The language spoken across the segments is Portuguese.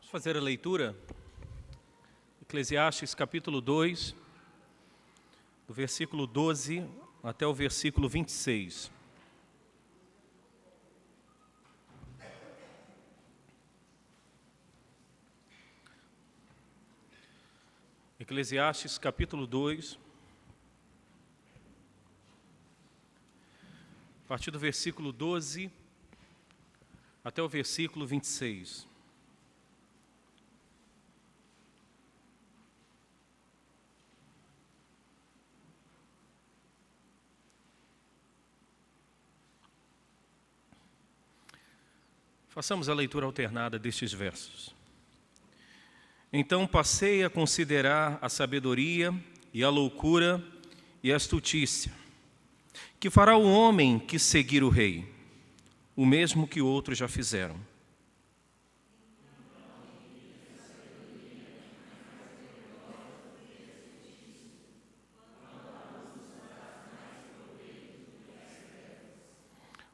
Vamos fazer a leitura, Eclesiastes capítulo 2, do versículo 12 até o versículo 26. Eclesiastes capítulo 2, a partir do versículo 12 até o versículo 26. Façamos a leitura alternada destes versos. Então passei a considerar a sabedoria e a loucura e a astutícia, que fará o homem que seguir o rei, o mesmo que outros já fizeram.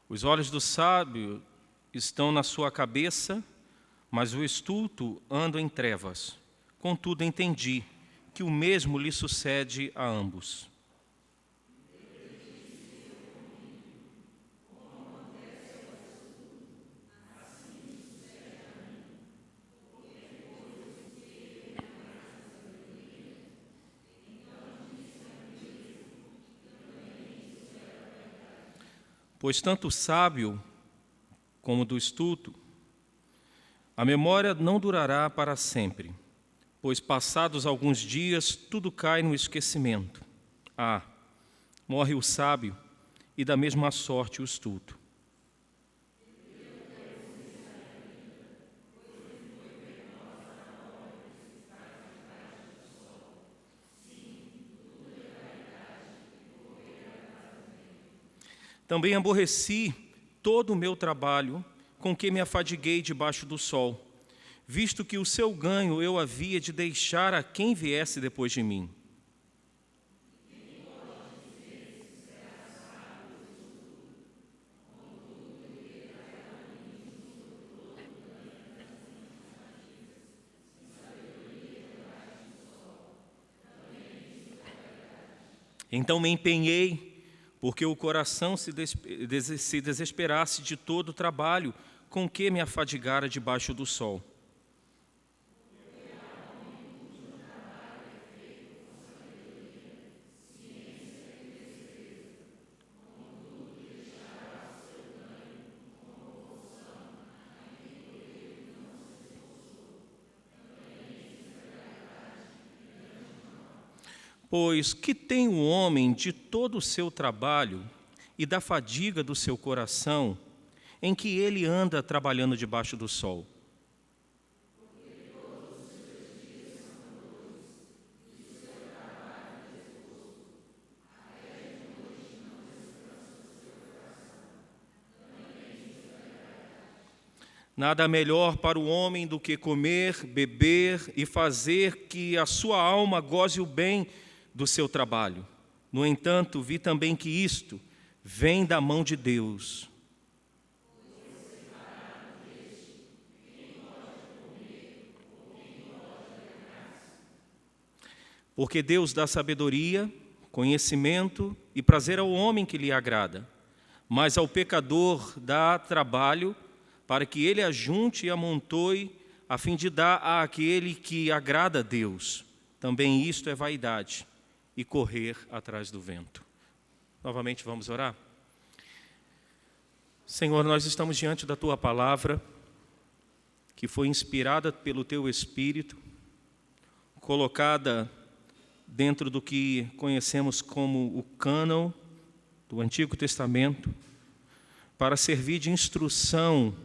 Os olhos do sábio estão na sua cabeça, mas o estulto anda em trevas. Contudo, entendi que o mesmo lhe sucede a ambos. Pois tanto o sábio como do estulto, a memória não durará para sempre, pois passados alguns dias tudo cai no esquecimento. Morre o sábio e da mesma sorte o estulto. Também aborreci todo o meu trabalho, com que me afadiguei debaixo do sol, visto que o seu ganho eu havia de deixar a quem viesse depois de mim. Então me empenhei, porque o coração se desesperasse de todo o trabalho com que me afadigara debaixo do sol. Pois que tem o homem de todo o seu trabalho e da fadiga do seu coração, em que ele anda trabalhando debaixo do sol? Nada melhor para o homem do que comer, beber e fazer que a sua alma goze o bem do seu trabalho. No entanto, vi também que isto vem da mão de Deus. Porque Deus dá sabedoria, conhecimento e prazer ao homem que lhe agrada, mas ao pecador dá trabalho para que ele ajunte e amontoe, a fim de dar àquele que agrada a Deus. Também isto é vaidade e correr atrás do vento. Novamente vamos orar? Senhor, nós estamos diante da Tua palavra, que foi inspirada pelo Teu Espírito, colocada dentro do que conhecemos como o cânon do Antigo Testamento, para servir de instrução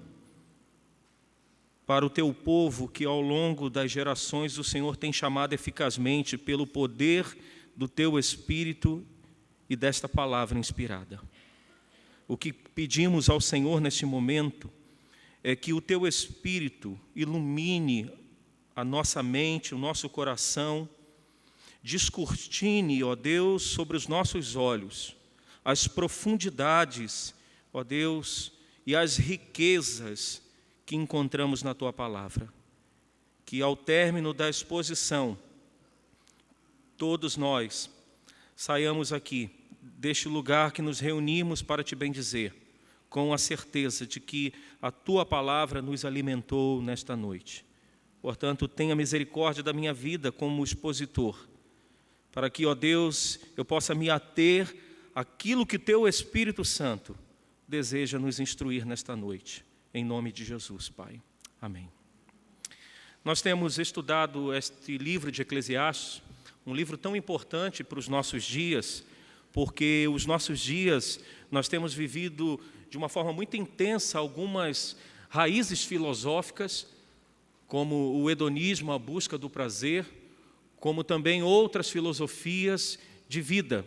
para o Teu povo, que ao longo das gerações o Senhor tem chamado eficazmente pelo poder do Teu Espírito e desta palavra inspirada. O que pedimos ao Senhor neste momento é que o Teu Espírito ilumine a nossa mente, o nosso coração, descortine, ó Deus, sobre os nossos olhos, as profundidades, ó Deus, e as riquezas que encontramos na Tua palavra. que ao término da exposição, todos nós saiamos aqui, deste lugar que nos reunimos para te bendizer, com a certeza de que a Tua palavra nos alimentou nesta noite. Portanto, tenha misericórdia da minha vida como expositor, para que, ó Deus, eu possa me ater àquilo que Teu Espírito Santo deseja nos instruir nesta noite. Em nome de Jesus, Pai. Amém. Nós temos estudado este livro de Eclesiastes, um livro tão importante para os nossos dias, porque os nossos dias nós temos vivido de uma forma muito intensa algumas raízes filosóficas, como o hedonismo, a busca do prazer, como também outras filosofias de vida.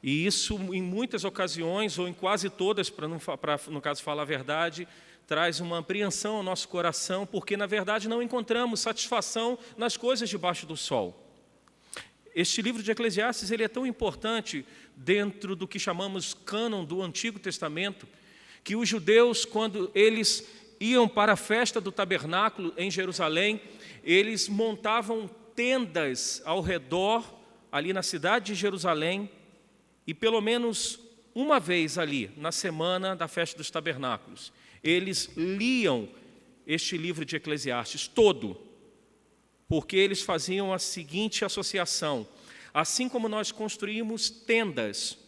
E isso, em muitas ocasiões, ou em quase todas, para no caso falar a verdade, traz uma apreensão ao nosso coração, porque, na verdade, não encontramos satisfação nas coisas debaixo do sol. Este livro de Eclesiastes ele é tão importante dentro do que chamamos cânon do Antigo Testamento, que os judeus, quando eles iam para a festa do tabernáculo em Jerusalém, eles montavam tendas ao redor, ali na cidade de Jerusalém, e pelo menos uma vez ali, na semana da festa dos tabernáculos, eles liam este livro de Eclesiastes todo, porque eles faziam a seguinte associação: assim como nós construímos tendas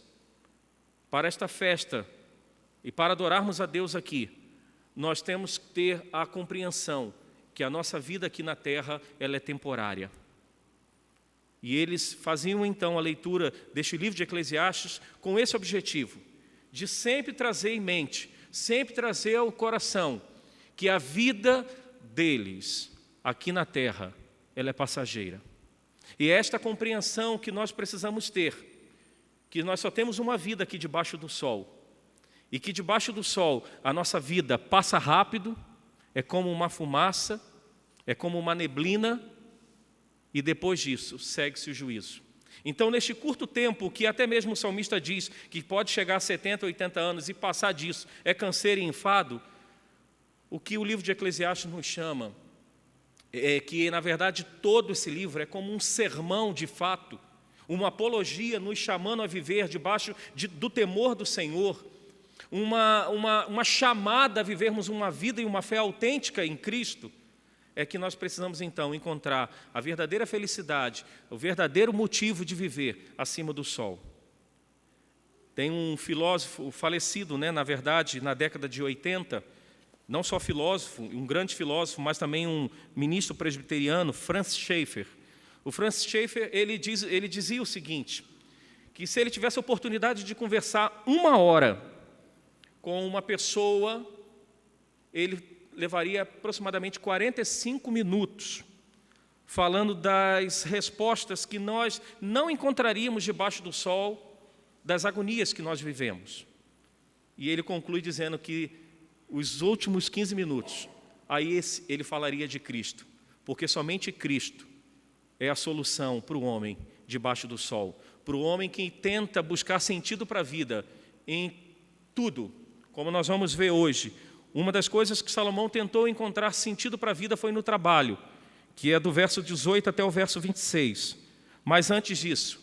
para esta festa e para adorarmos a Deus aqui, nós temos que ter a compreensão que a nossa vida aqui na terra ela é temporária. E eles faziam então a leitura deste livro de Eclesiastes com esse objetivo, de sempre trazer em mente, sempre trazer ao coração que a vida deles aqui na terra ela é passageira. E é esta compreensão que nós precisamos ter, que nós só temos uma vida aqui debaixo do sol, e que debaixo do sol a nossa vida passa rápido, é como uma fumaça, é como uma neblina, e depois disso segue-se o juízo. Então, neste curto tempo, que até mesmo o salmista diz que pode chegar a 70, 80 anos e passar disso é canseiro e enfado, o que o livro de Eclesiastes nos chama é que, na verdade, todo esse livro é como um sermão de fato, uma apologia nos chamando a viver debaixo do temor do Senhor, uma chamada a vivermos uma vida e uma fé autêntica em Cristo. É que nós precisamos, então, encontrar a verdadeira felicidade, o verdadeiro motivo de viver acima do sol. Tem um filósofo falecido, na verdade, na década de 80, não só filósofo, um grande filósofo, mas também um ministro presbiteriano, Francis Schaeffer. O Francis Schaeffer, ele dizia o seguinte, que se ele tivesse a oportunidade de conversar 1 hora com uma pessoa, ele levaria aproximadamente 45 minutos falando das respostas que nós não encontraríamos debaixo do sol, das agonias que nós vivemos. E ele conclui dizendo que os últimos 15 minutos, aí ele falaria de Cristo, porque somente Cristo é a solução para o homem debaixo do sol, para o homem que tenta buscar sentido para a vida em tudo, como nós vamos ver hoje. Uma das coisas que Salomão tentou encontrar sentido para a vida foi no trabalho, que é do verso 18 até o verso 26. Mas antes disso,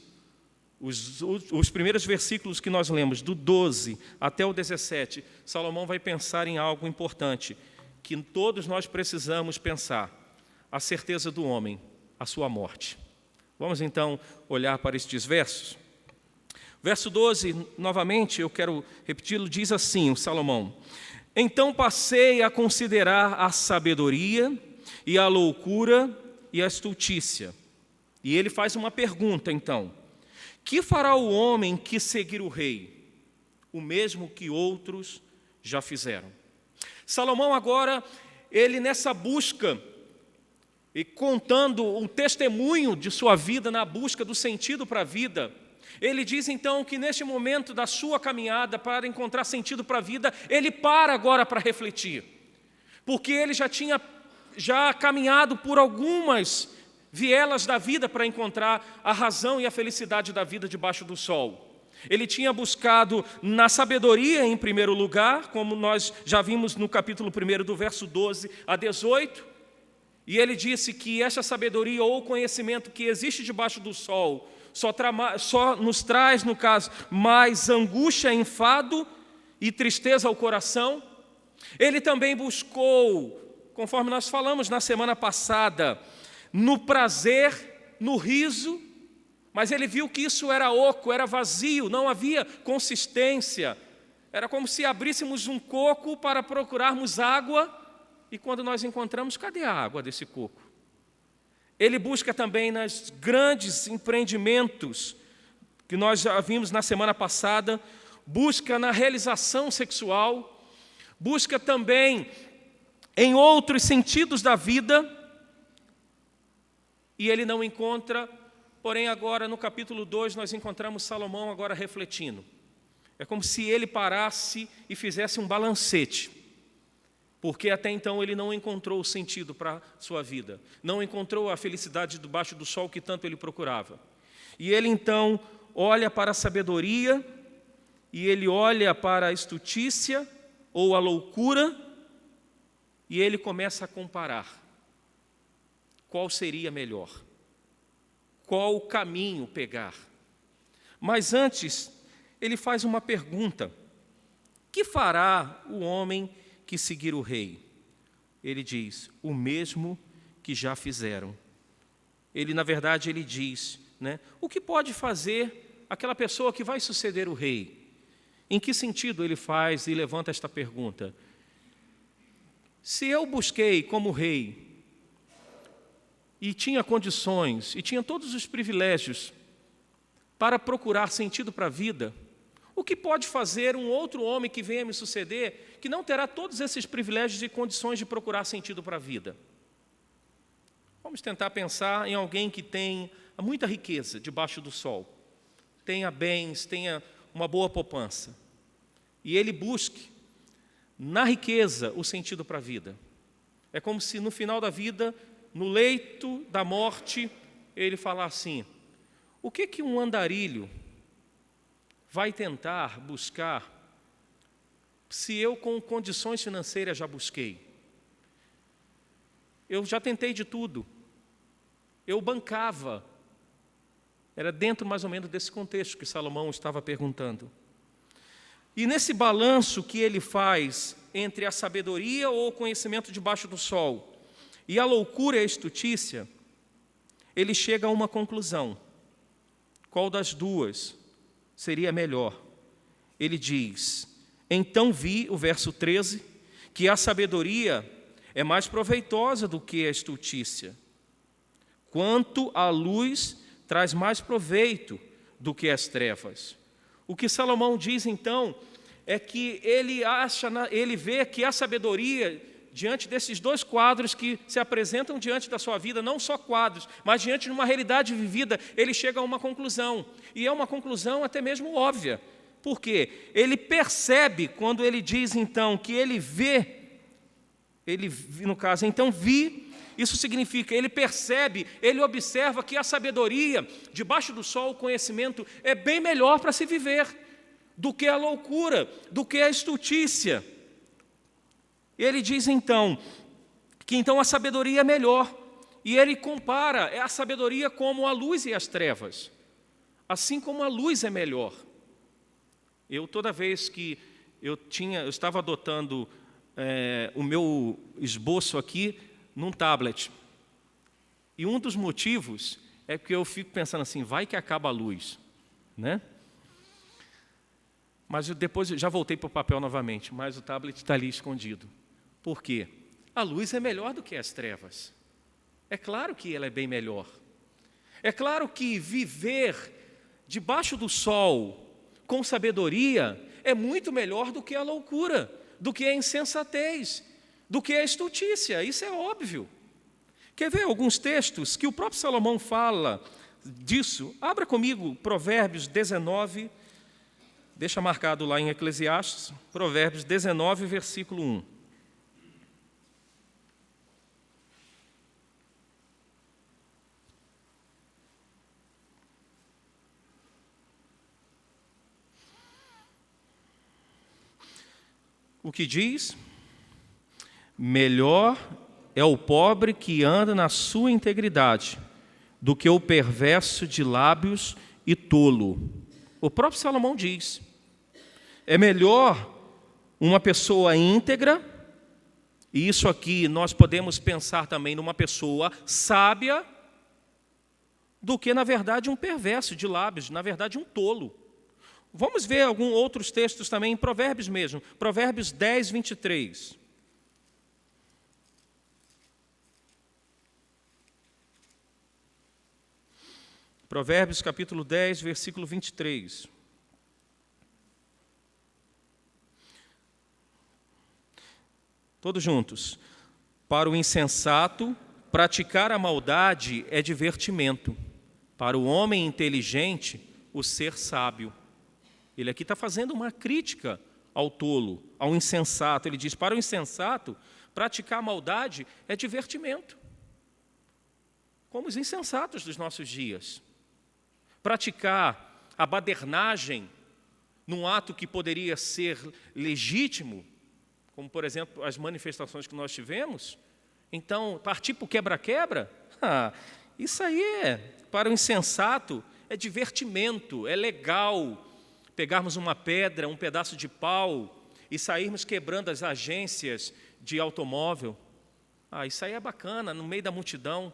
os primeiros versículos que nós lemos, do 12 até o 17, Salomão vai pensar em algo importante, que todos nós precisamos pensar: a certeza do homem, a sua morte. Vamos então olhar para estes versos. Verso 12, novamente, eu quero repeti-lo, diz assim, o Salomão: então passei a considerar a sabedoria e a loucura e a estultícia. E ele faz uma pergunta, então: que fará o homem que seguir o rei? O mesmo que outros já fizeram. Salomão agora, ele nessa busca, e contando o testemunho de sua vida na busca do sentido para a vida, ele diz então que neste momento da sua caminhada para encontrar sentido para a vida, ele para agora para refletir, porque ele já tinha caminhado por algumas vielas da vida para encontrar a razão e a felicidade da vida debaixo do sol. Ele tinha buscado na sabedoria em primeiro lugar, como nós já vimos no capítulo 1 do verso 12 a 18, E ele disse que essa sabedoria ou conhecimento que existe debaixo do sol só nos traz, no caso, mais angústia, enfado e tristeza ao coração. Ele também buscou, conforme nós falamos na semana passada, no prazer, no riso, mas ele viu que isso era oco, era vazio, não havia consistência. Era como se abríssemos um coco para procurarmos água, e quando nós encontramos, cadê a água desse coco? Ele busca também nos grandes empreendimentos, que nós já vimos na semana passada, busca na realização sexual, busca também em outros sentidos da vida, e ele não encontra, porém agora no capítulo 2 nós encontramos Salomão agora refletindo. É como se ele parasse e fizesse um balancete, porque até então ele não encontrou o sentido para a sua vida, não encontrou a felicidade debaixo do sol que tanto ele procurava. E ele então olha para a sabedoria, e ele olha para a estutícia ou a loucura, e ele começa a comparar. Qual seria melhor? Qual caminho pegar? Mas antes, ele faz uma pergunta: que fará o homem que seguir o rei? Ele diz: o mesmo que já fizeram. Ele, na verdade, ele diz, o que pode fazer aquela pessoa que vai suceder o rei? Em que sentido ele faz e levanta esta pergunta? Se eu busquei como rei, e tinha condições, e tinha todos os privilégios para procurar sentido para a vida, o que pode fazer um outro homem que venha me suceder, que não terá todos esses privilégios e condições de procurar sentido para a vida? Vamos tentar pensar em alguém que tem muita riqueza debaixo do sol, tenha bens, tenha uma boa poupança, e ele busque na riqueza o sentido para a vida. É como se no final da vida, no leito da morte, ele falar assim: o que um andarilho vai tentar buscar se eu com condições financeiras já busquei? Eu já tentei de tudo, eu bancava. Era dentro mais ou menos desse contexto que Salomão estava perguntando. E nesse balanço que ele faz entre a sabedoria ou o conhecimento debaixo do sol e a loucura e a estutícia, ele chega a uma conclusão. Qual das duas seria melhor? Ele diz: então vi, o verso 13, que a sabedoria é mais proveitosa do que a estutícia, quanto a luz traz mais proveito do que as trevas. O que Salomão diz então é que ele vê que a sabedoria, diante desses dois quadros que se apresentam diante da sua vida, não só quadros, mas diante de uma realidade vivida, ele chega a uma conclusão, e é uma conclusão até mesmo óbvia. Por quê? Ele percebe, quando ele diz então que ele vê, no caso, então vi, isso significa, ele percebe, ele observa que a sabedoria, debaixo do sol, o conhecimento, é bem melhor para se viver do que a loucura, do que a estutícia. Ele diz então, que então a sabedoria é melhor, e ele compara a sabedoria como a luz e as trevas, assim como a luz é melhor. Toda vez que eu estava adotando o meu esboço aqui num tablet, e um dos motivos é que eu fico pensando assim, vai que acaba a luz, Mas depois já voltei para o papel novamente, mas o tablet está ali escondido. Por quê? A luz é melhor do que as trevas. É claro que ela é bem melhor. É claro que viver debaixo do sol com sabedoria é muito melhor do que a loucura, do que a insensatez, do que a estutícia. Isso é óbvio. Quer ver alguns textos que o próprio Salomão fala disso? Abra comigo Provérbios 19, deixa marcado lá em Eclesiastes, Provérbios 19, versículo 1. O que diz? Melhor é o pobre que anda na sua integridade, do que o perverso de lábios e tolo. O próprio Salomão diz: é melhor uma pessoa íntegra, e isso aqui nós podemos pensar também numa pessoa sábia, do que, na verdade, um perverso de lábios, na verdade, um tolo. Vamos ver alguns outros textos também, em Provérbios mesmo. Provérbios 10, 23. Provérbios capítulo 10, versículo 23. Todos juntos. Para o insensato, praticar a maldade é divertimento. Para o homem inteligente, o ser sábio. Ele aqui está fazendo uma crítica ao tolo, ao insensato. Ele diz: para o insensato, praticar a maldade é divertimento. Como os insensatos dos nossos dias. Praticar a badernagem num ato que poderia ser legítimo, como, por exemplo, as manifestações que nós tivemos. Então, partir para o quebra-quebra, isso aí para o insensato, é divertimento, é legal pegarmos uma pedra, um pedaço de pau e sairmos quebrando as agências de automóvel. Isso aí é bacana, no meio da multidão.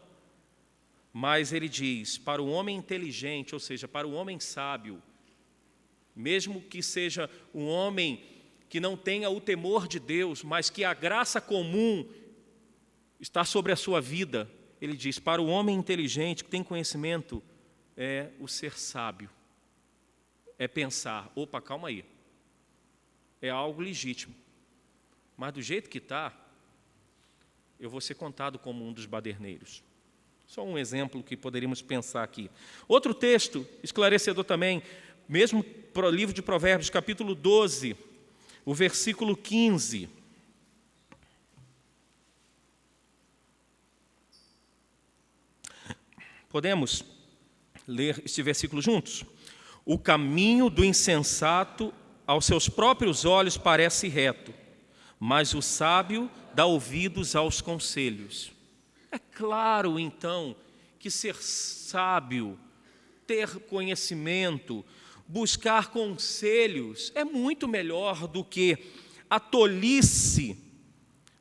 Mas ele diz, para o homem inteligente, ou seja, para o homem sábio, mesmo que seja um homem que não tenha o temor de Deus, mas que a graça comum está sobre a sua vida, ele diz, para o homem inteligente, que tem conhecimento, é o ser sábio. É pensar, opa, calma aí, é algo legítimo, mas do jeito que está, eu vou ser contado como um dos baderneiros. Só um exemplo que poderíamos pensar aqui. Outro texto esclarecedor também, mesmo para o livro de Provérbios, capítulo 12, o versículo 15. Podemos ler este versículo juntos? O caminho do insensato aos seus próprios olhos parece reto, mas o sábio dá ouvidos aos conselhos. É claro, então, que ser sábio, ter conhecimento, buscar conselhos é muito melhor do que a tolice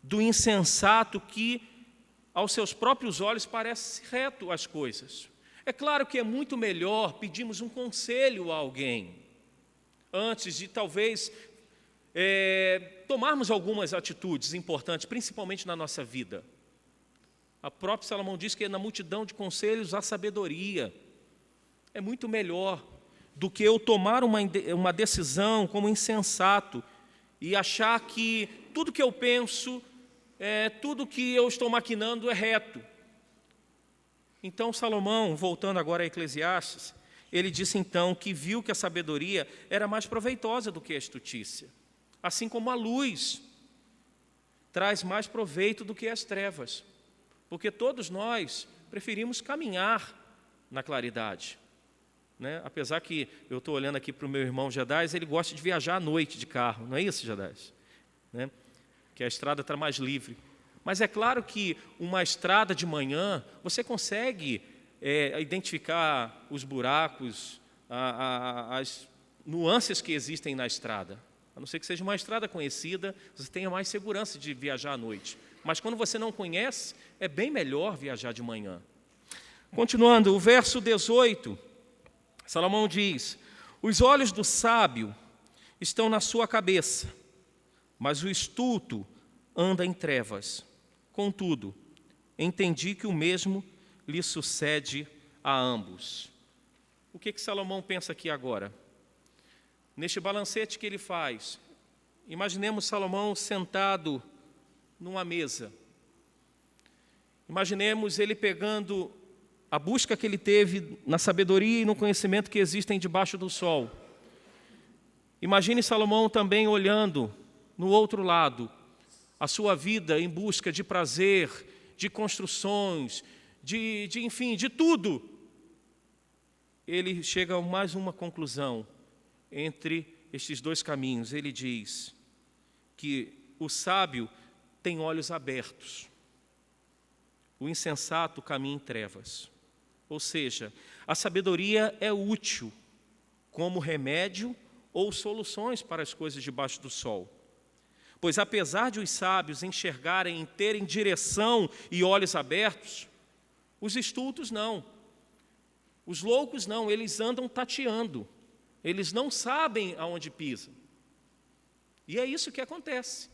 do insensato que, aos seus próprios olhos, parece reto as coisas. É claro que é muito melhor pedirmos um conselho a alguém, antes de talvez tomarmos algumas atitudes importantes, principalmente na nossa vida. O próprio Salomão diz que na multidão de conselhos há sabedoria. É muito melhor do que eu tomar uma decisão como insensato e achar que tudo que eu penso, tudo que eu estou maquinando é reto. Então Salomão, voltando agora a Eclesiastes, ele disse então que viu que a sabedoria era mais proveitosa do que a astutícia. Assim como a luz traz mais proveito do que as trevas. Porque todos nós preferimos caminhar na claridade. Apesar que eu estou olhando aqui para o meu irmão Jedais, ele gosta de viajar à noite de carro, não é isso, Jedais? Que a estrada está mais livre. Mas é claro que uma estrada de manhã, você consegue identificar os buracos, as nuances que existem na estrada. A não ser que seja uma estrada conhecida, você tenha mais segurança de viajar à noite. Mas quando você não conhece, é bem melhor viajar de manhã. Continuando, o verso 18, Salomão diz: os olhos do sábio estão na sua cabeça, mas o estulto anda em trevas. Contudo, entendi que o mesmo lhe sucede a ambos. O que Salomão pensa aqui agora? Neste balancete que ele faz, imaginemos Salomão sentado numa mesa. Imaginemos ele pegando a busca que ele teve na sabedoria e no conhecimento que existem debaixo do sol. Imagine Salomão também olhando no outro lado, a sua vida em busca de prazer, de construções, enfim, de tudo. Ele chega a mais uma conclusão entre estes dois caminhos. Ele diz que o sábio tem olhos abertos. o insensato caminha em trevas. Ou seja, a sabedoria é útil como remédio ou soluções para as coisas debaixo do sol. Pois apesar de os sábios enxergarem e terem direção e olhos abertos, os estultos não. Os loucos não, eles andam tateando. Eles não sabem aonde pisam. E é isso que acontece.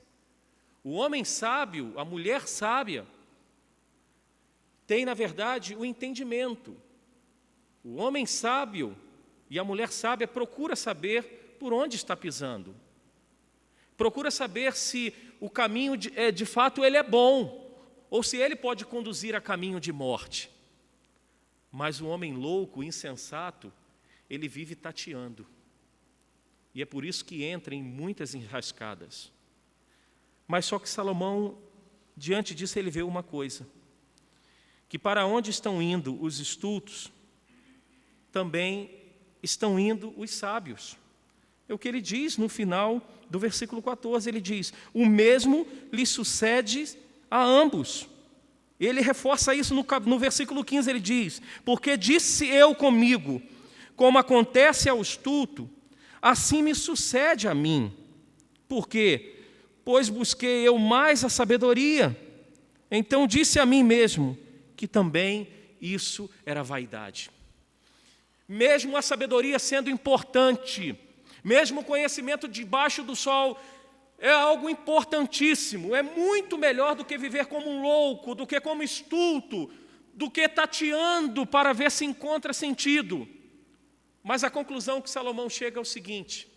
O homem sábio, a mulher sábia, tem, na verdade, o entendimento. O homem sábio e a mulher sábia procura saber por onde está pisando. Procura saber se o caminho, de fato, ele é bom, ou se ele pode conduzir a caminho de morte. Mas o homem louco, insensato, ele vive tateando. E é por isso que entra em muitas enrascadas. Mas só que Salomão, diante disso, ele vê uma coisa: que para onde estão indo os estultos, também estão indo os sábios. É o que ele diz no final do versículo 14, ele diz: o mesmo lhe sucede a ambos. Ele reforça isso no versículo 15, ele diz: porque disse eu comigo, como acontece ao estulto, assim me sucede a mim. Por quê? Pois busquei eu mais a sabedoria. Então disse a mim mesmo que também isso era vaidade. Mesmo a sabedoria sendo importante, mesmo o conhecimento debaixo do sol é algo importantíssimo, é muito melhor do que viver como um louco, do que como estulto, do que tateando para ver se encontra sentido. Mas a conclusão que Salomão chega é o seguinte: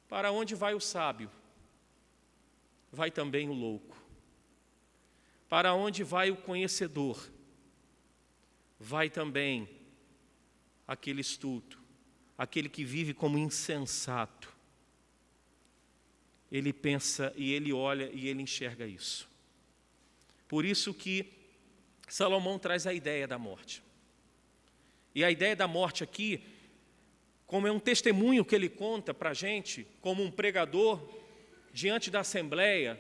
para onde vai o sábio, vai também o louco. Para onde vai o conhecedor, vai também aquele estulto, aquele que vive como insensato. Ele pensa e ele olha e ele enxerga isso. Por isso que Salomão traz a ideia da morte. E a ideia da morte aqui, como é um testemunho que ele conta para a gente, como um pregador diante da assembleia,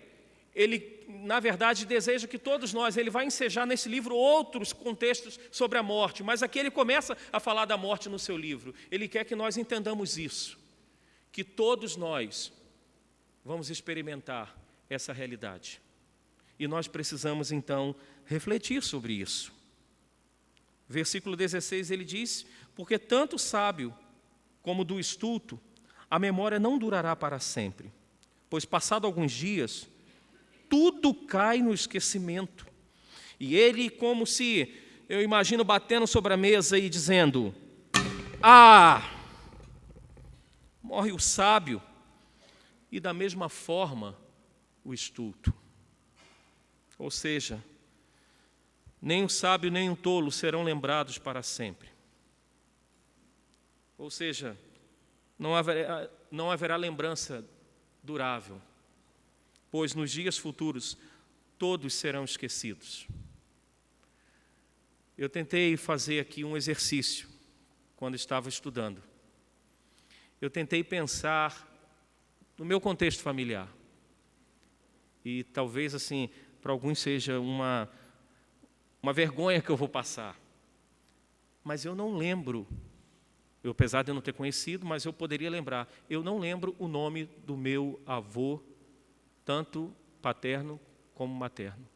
ele, na verdade, deseja que todos nós, ele vai ensejar nesse livro outros contextos sobre a morte, mas aqui ele começa a falar da morte no seu livro. Ele quer que nós entendamos isso, que todos nós vamos experimentar essa realidade. E nós precisamos, então, refletir sobre isso. Versículo 16, ele diz: porque tanto o sábio como do estulto, a memória não durará para sempre, pois passado alguns dias, tudo cai no esquecimento. E ele, como se, eu imagino, batendo sobre a mesa e dizendo: morre o sábio, e da mesma forma o estulto. Ou seja, nem o sábio nem o tolo serão lembrados para sempre. Ou seja, não haverá lembrança durável, pois nos dias futuros todos serão esquecidos. Eu tentei fazer aqui um exercício quando estava estudando. Eu tentei pensar no meu contexto familiar. E talvez, assim, para alguns seja uma vergonha que eu vou passar. Mas eu não lembro, apesar de eu não ter conhecido, mas eu poderia lembrar. Eu não lembro o nome do meu avô, tanto paterno como materno.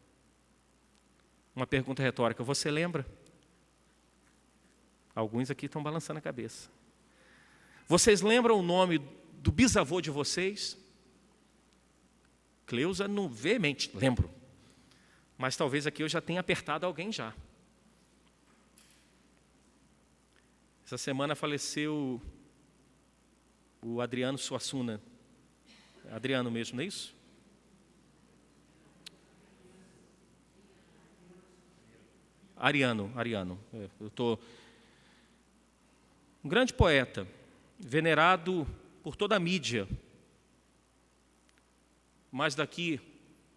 Uma pergunta retórica: você lembra? Alguns aqui estão balançando a cabeça. Vocês lembram o nome do bisavô de vocês? Cleusa, não veemente, lembro. Mas talvez aqui eu já tenha apertado alguém já. Essa semana faleceu o Adriano Suassuna. Adriano mesmo, não é isso? Ariano. Um grande poeta, venerado por toda a mídia. Mas daqui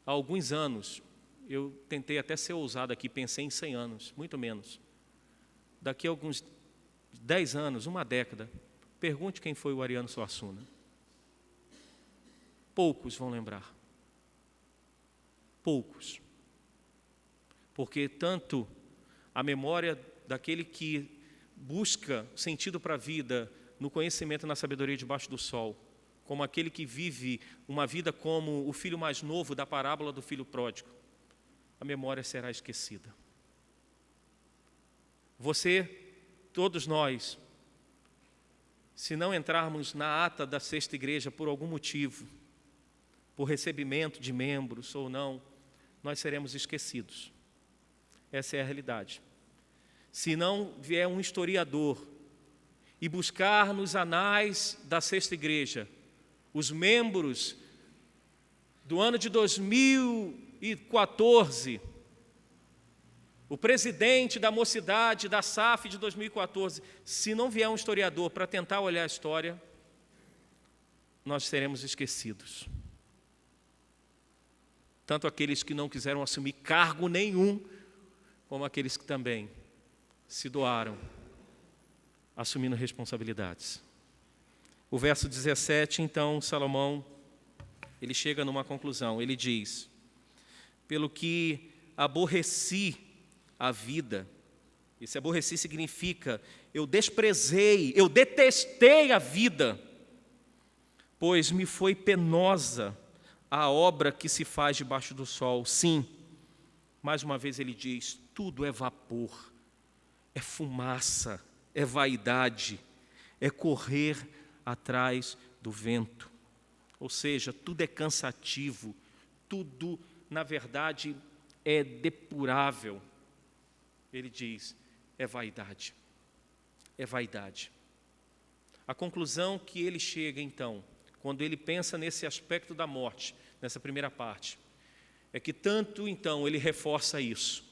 a alguns anos, eu tentei até ser ousado aqui, pensei em 100 anos, muito menos. Daqui a alguns 10 anos, uma década, pergunte quem foi o Ariano Suassuna. Poucos vão lembrar. Poucos. porque tanto a memória daquele que busca sentido para a vida no conhecimento e na sabedoria debaixo do sol, como aquele que vive uma vida como o filho mais novo da parábola do filho pródigo, a memória será esquecida. Você, todos nós, se não entrarmos na ata da sexta igreja por algum motivo, por recebimento de membros ou não, nós seremos esquecidos. Essa é a realidade. Se não vier um historiador e buscar nos anais da sexta igreja os membros do ano de 2014, o presidente da mocidade da SAF de 2014, se não vier um historiador para tentar olhar a história, nós seremos esquecidos. Tanto aqueles que não quiseram assumir cargo nenhum, como aqueles que também se doaram, assumindo responsabilidades. O verso 17, então, Salomão, ele chega numa conclusão. Ele diz: pelo que aborreci a vida. Esse aborreci significa eu desprezei, eu detestei a vida, pois me foi penosa a obra que se faz debaixo do sol. Sim, mais uma vez ele diz, tudo é vapor, é fumaça, é vaidade, é correr atrás do vento. Ou seja, tudo é cansativo, tudo, na verdade, é depurável. Ele diz, é vaidade, é vaidade. A conclusão que ele chega, então, quando ele pensa nesse aspecto da morte, nessa primeira parte, é que tanto, então, ele reforça isso.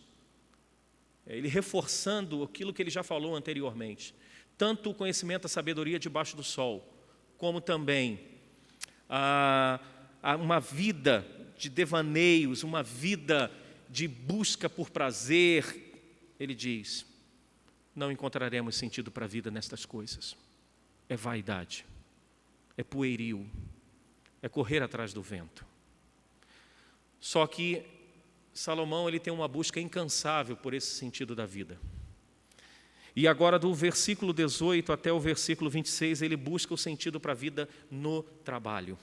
Ele reforçando aquilo que ele já falou anteriormente. Tanto o conhecimento, a sabedoria debaixo do sol, como também uma vida de devaneios, uma vida de busca por prazer. Ele diz, não encontraremos sentido para a vida nestas coisas. É vaidade, é pueril, é correr atrás do vento. Só que Salomão ele tem uma busca incansável por esse sentido da vida. E agora do versículo 18 até o versículo 26, ele busca o sentido para a vida no trabalho.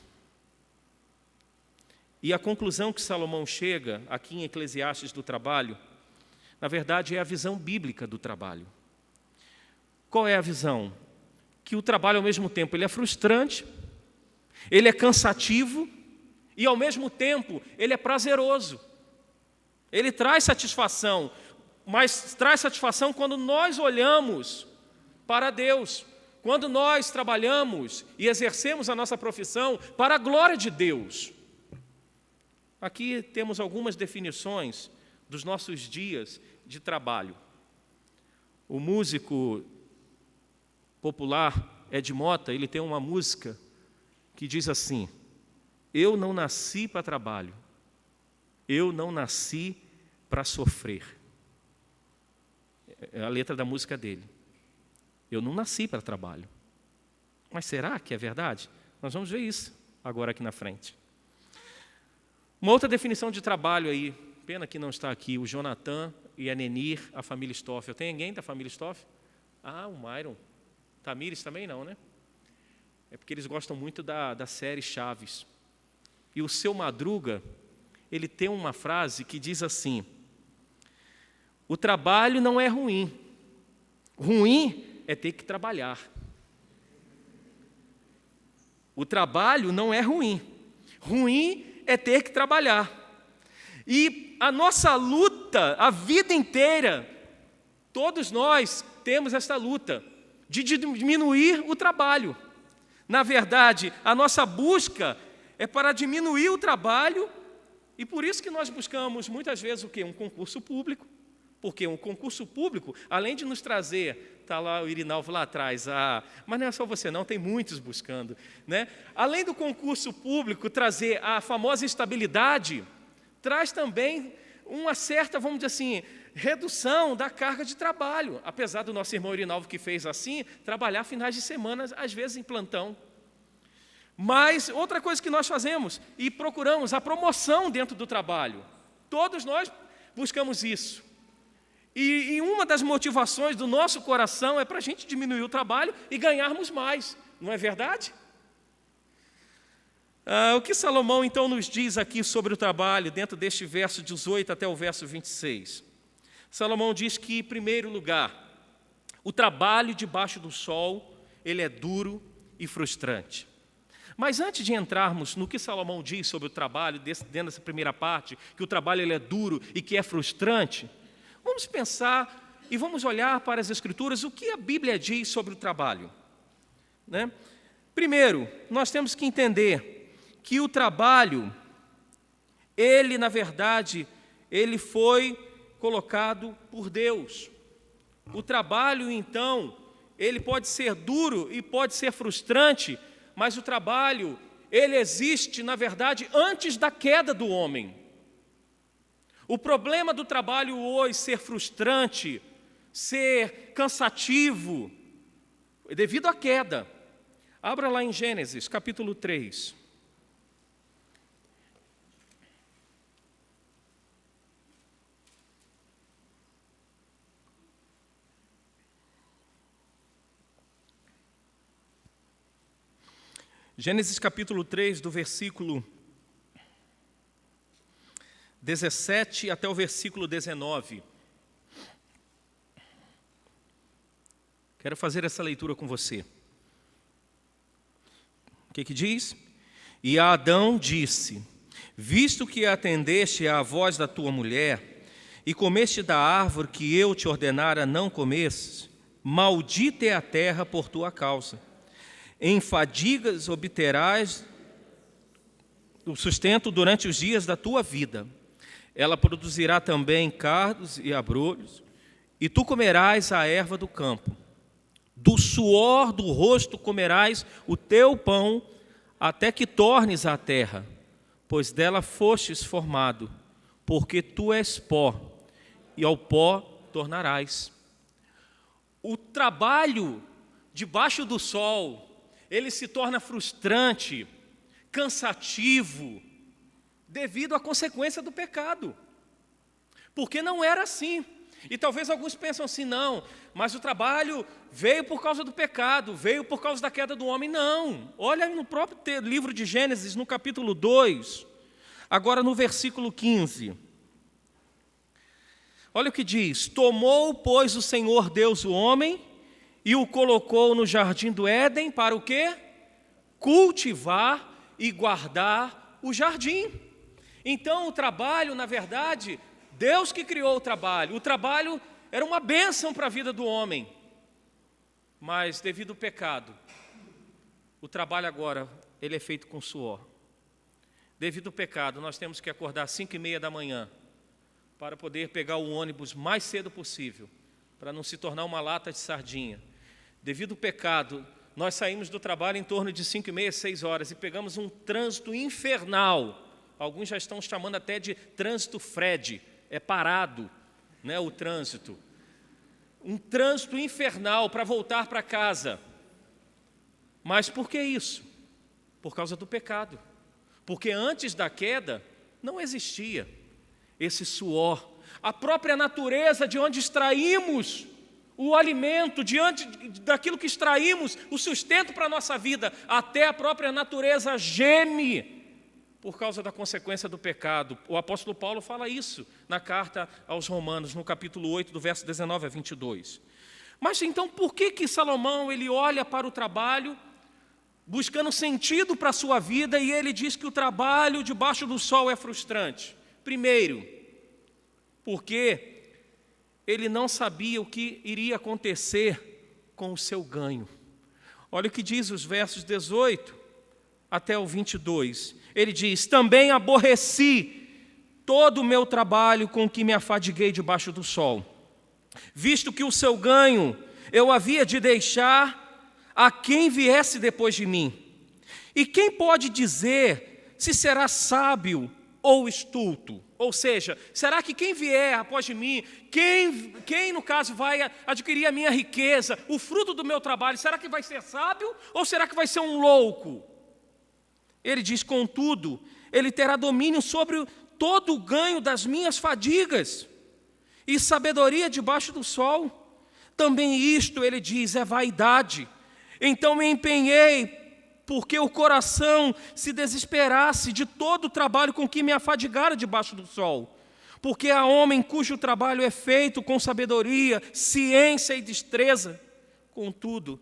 E a conclusão que Salomão chega aqui em Eclesiastes do trabalho, na verdade é a visão bíblica do trabalho. Qual é a visão? Que o trabalho ao mesmo tempo ele é frustrante, ele é cansativo e ao mesmo tempo ele é prazeroso. Ele traz satisfação, mas traz satisfação quando nós olhamos para Deus, quando nós trabalhamos e exercemos a nossa profissão para a glória de Deus. Aqui temos algumas definições dos nossos dias de trabalho. O músico popular Ed Mota, ele tem uma música que diz assim: eu não nasci para trabalho, eu não nasci para sofrer. É a letra da música dele. Eu não nasci para trabalho. Mas será que é verdade? Nós vamos ver isso agora aqui na frente. Uma outra definição de trabalho aí, pena que não está aqui, o Jonathan e a Nenir, a família Stoffel. Tem alguém da família Stoffel? Ah, o Myron. Tamires também não, né? É porque eles gostam muito da série Chaves. E o Seu Madruga, ele tem uma frase que diz assim: o trabalho não é ruim. Ruim é ter que trabalhar. O trabalho não é ruim. Ruim é ter que trabalhar. E a nossa luta, a vida inteira, todos nós temos essa luta de diminuir o trabalho. Na verdade, a nossa busca é para diminuir o trabalho, e por isso que nós buscamos muitas vezes o quê? Um concurso público. Porque um concurso público, além de nos trazer, está lá o Irinalvo lá atrás, mas não é só você não, tem muitos buscando, né? Além do concurso público trazer a famosa estabilidade, traz também uma certa, vamos dizer assim, redução da carga de trabalho. Apesar do nosso irmão Irinalvo que fez assim, trabalhar finais de semana, às vezes em plantão. Mas outra coisa que nós fazemos, e procuramos a promoção dentro do trabalho. Todos nós buscamos isso. E uma das motivações do nosso coração é para a gente diminuir o trabalho e ganharmos mais, não é verdade? O que Salomão então nos diz aqui sobre o trabalho, dentro deste verso 18 até o verso 26? Salomão diz que, em primeiro lugar, o trabalho debaixo do sol, ele é duro e frustrante. Mas antes de entrarmos no que Salomão diz sobre o trabalho, dentro dessa primeira parte, que o trabalho ele é duro e que é frustrante, vamos pensar e vamos olhar para as Escrituras o que a Bíblia diz sobre o trabalho, né? Primeiro, nós temos que entender que o trabalho, ele, na verdade, ele foi colocado por Deus. O trabalho, então, ele pode ser duro e pode ser frustrante, mas o trabalho, ele existe, na verdade, antes da queda do homem. O problema do trabalho hoje ser frustrante, ser cansativo, é devido à queda. Abra lá em Gênesis, capítulo 3. Gênesis capítulo 3, do versículo 17 até o versículo 19. Quero fazer essa leitura com você. O que diz? E Adão disse: visto que atendeste à voz da tua mulher, e comeste da árvore que eu te ordenara não comesses, maldita é a terra por tua causa. Em fadigas obterás o sustento durante os dias da tua vida. Ela produzirá também cardos e abrolhos, e tu comerás a erva do campo. Do suor do rosto comerás o teu pão, até que tornes à terra, pois dela fostes formado, porque tu és pó, e ao pó tornarás. O trabalho debaixo do sol, ele se torna frustrante, cansativo, devido à consequência do pecado. Porque não era assim. E talvez alguns pensam assim, não, mas o trabalho veio por causa do pecado, veio por causa da queda do homem. Não, olha no próprio livro de Gênesis, no capítulo 2, agora no versículo 15. Olha o que diz: tomou, pois, o Senhor Deus o homem, e o colocou no jardim do Éden para o quê? Cultivar e guardar o jardim. Então o trabalho, na verdade, Deus que criou o trabalho era uma bênção para a vida do homem. Mas devido ao pecado, o trabalho agora, ele é feito com suor. Devido ao pecado, nós temos que acordar às 5:30 da manhã para poder pegar o ônibus mais cedo possível, para não se tornar uma lata de sardinha. Devido ao pecado, nós saímos do trabalho em torno de 5:30, 6 horas e pegamos um trânsito infernal. Alguns já estão chamando até de trânsito Fred, é parado, né, o trânsito. Um trânsito infernal para voltar para casa. Mas por que isso? Por causa do pecado. Porque antes da queda não existia esse suor. A própria natureza de onde extraímos o alimento, diante daquilo que extraímos, o sustento para a nossa vida, até a própria natureza geme por causa da consequência do pecado. O apóstolo Paulo fala isso na carta aos Romanos, no capítulo 8, do verso 19 a 22. Mas então, por que Salomão ele olha para o trabalho, buscando sentido para a sua vida, e ele diz que o trabalho debaixo do sol é frustrante? Primeiro, porque ele não sabia o que iria acontecer com o seu ganho. Olha o que diz os versos 18 até o 22. Ele diz: também aborreci todo o meu trabalho com que me afadiguei debaixo do sol, visto que o seu ganho eu havia de deixar a quem viesse depois de mim. E quem pode dizer se será sábio ou estulto? Ou seja, será que quem vier após de mim, quem no caso vai adquirir a minha riqueza, o fruto do meu trabalho, será que vai ser sábio ou será que vai ser um louco? Ele diz, contudo, ele terá domínio sobre todo o ganho das minhas fadigas e sabedoria debaixo do sol. Também isto, ele diz, é vaidade. Então me empenhei, porque o coração se desesperasse de todo o trabalho com que me afadigara debaixo do sol. Porque há homem cujo trabalho é feito com sabedoria, ciência e destreza. Contudo,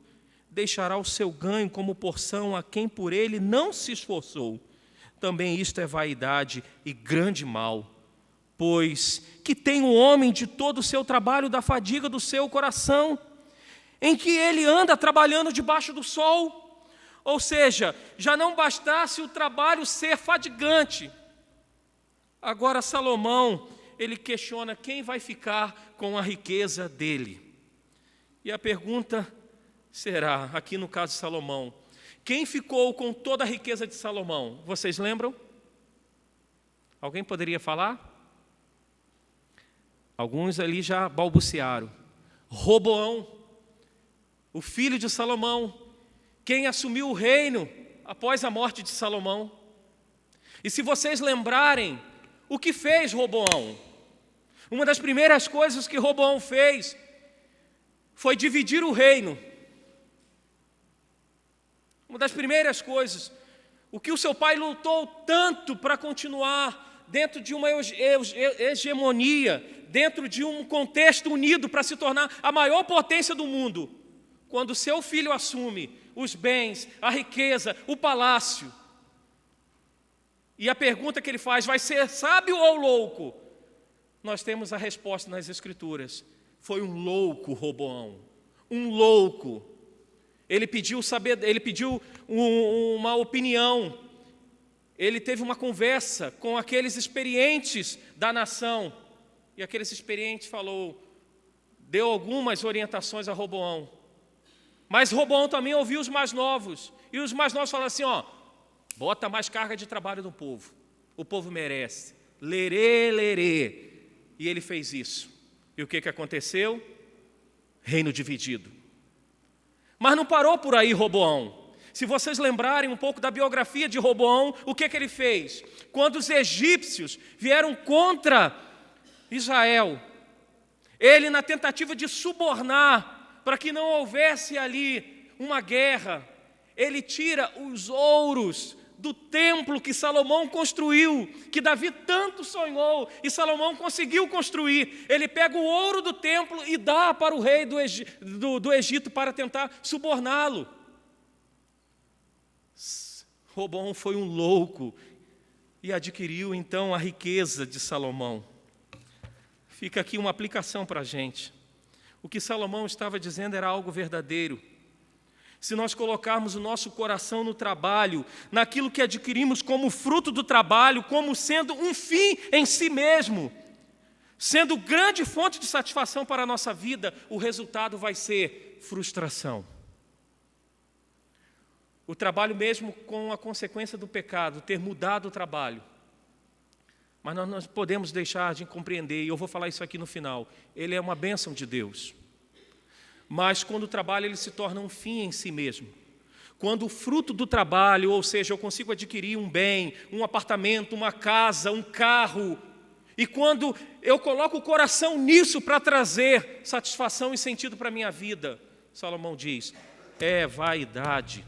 deixará o seu ganho como porção a quem por ele não se esforçou. Também isto é vaidade e grande mal. Pois que tem o homem de todo o seu trabalho da fadiga do seu coração, em que ele anda trabalhando debaixo do sol. Ou seja, já não bastasse o trabalho ser fadigante. Agora Salomão, ele questiona quem vai ficar com a riqueza dele. E a pergunta será, aqui no caso de Salomão, quem ficou com toda a riqueza de Salomão? Vocês lembram? Alguém poderia falar? Alguns ali já balbuciaram. Roboão, o filho de Salomão, quem assumiu o reino após a morte de Salomão. E se vocês lembrarem, o que fez Roboão? Uma das primeiras coisas que Roboão fez foi dividir o reino. Uma das primeiras coisas, o que o seu pai lutou tanto para continuar dentro de uma hegemonia, dentro de um contexto unido para se tornar a maior potência do mundo. Quando seu filho assume os bens, a riqueza, o palácio, e a pergunta que ele faz, vai ser sábio ou louco? Nós temos a resposta nas Escrituras. Foi um louco Roboão, um louco. Ele pediu uma opinião, ele teve uma conversa com aqueles experientes da nação, e aqueles experientes deu algumas orientações a Roboão. Mas Roboão também ouviu os mais novos, e os mais novos falaram assim, bota mais carga de trabalho no povo, o povo merece, lerê, lerê. E ele fez isso. E o que aconteceu? Reino dividido. Mas não parou por aí Roboão. Se vocês lembrarem um pouco da biografia de Roboão, o que ele fez? Quando os egípcios vieram contra Israel, ele, na tentativa de subornar, para que não houvesse ali uma guerra, ele tira os ouros do templo que Salomão construiu, que Davi tanto sonhou, e Salomão conseguiu construir. Ele pega o ouro do templo e dá para o rei do Egito para tentar suborná-lo. Roboão foi um louco e adquiriu então a riqueza de Salomão. Fica aqui uma aplicação para a gente. O que Salomão estava dizendo era algo verdadeiro. Se nós colocarmos o nosso coração no trabalho, naquilo que adquirimos como fruto do trabalho, como sendo um fim em si mesmo, sendo grande fonte de satisfação para a nossa vida, o resultado vai ser frustração. O trabalho mesmo com a consequência do pecado, ter mudado o trabalho. Mas nós não podemos deixar de compreender, e eu vou falar isso aqui no final, ele é uma bênção de Deus. Mas quando o trabalho ele se torna um fim em si mesmo, quando o fruto do trabalho, ou seja, eu consigo adquirir um bem, um apartamento, uma casa, um carro, e quando eu coloco o coração nisso para trazer satisfação e sentido para a minha vida, Salomão diz, é vaidade,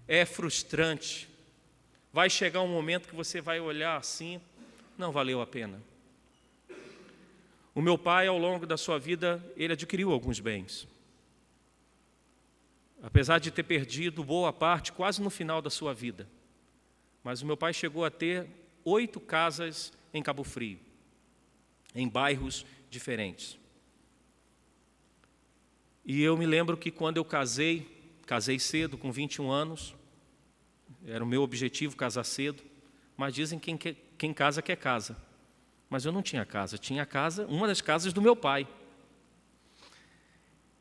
é frustrante, vai chegar um momento que você vai olhar assim, não valeu a pena. O meu pai, ao longo da sua vida, ele adquiriu alguns bens. Apesar de ter perdido boa parte, quase no final da sua vida. Mas o meu pai chegou a ter 8 casas em Cabo Frio, em bairros diferentes. E eu me lembro que quando eu casei cedo, com 21 anos, era o meu objetivo casar cedo, mas dizem que quem casa quer casa. Mas eu não tinha casa, tinha casa, uma das casas do meu pai.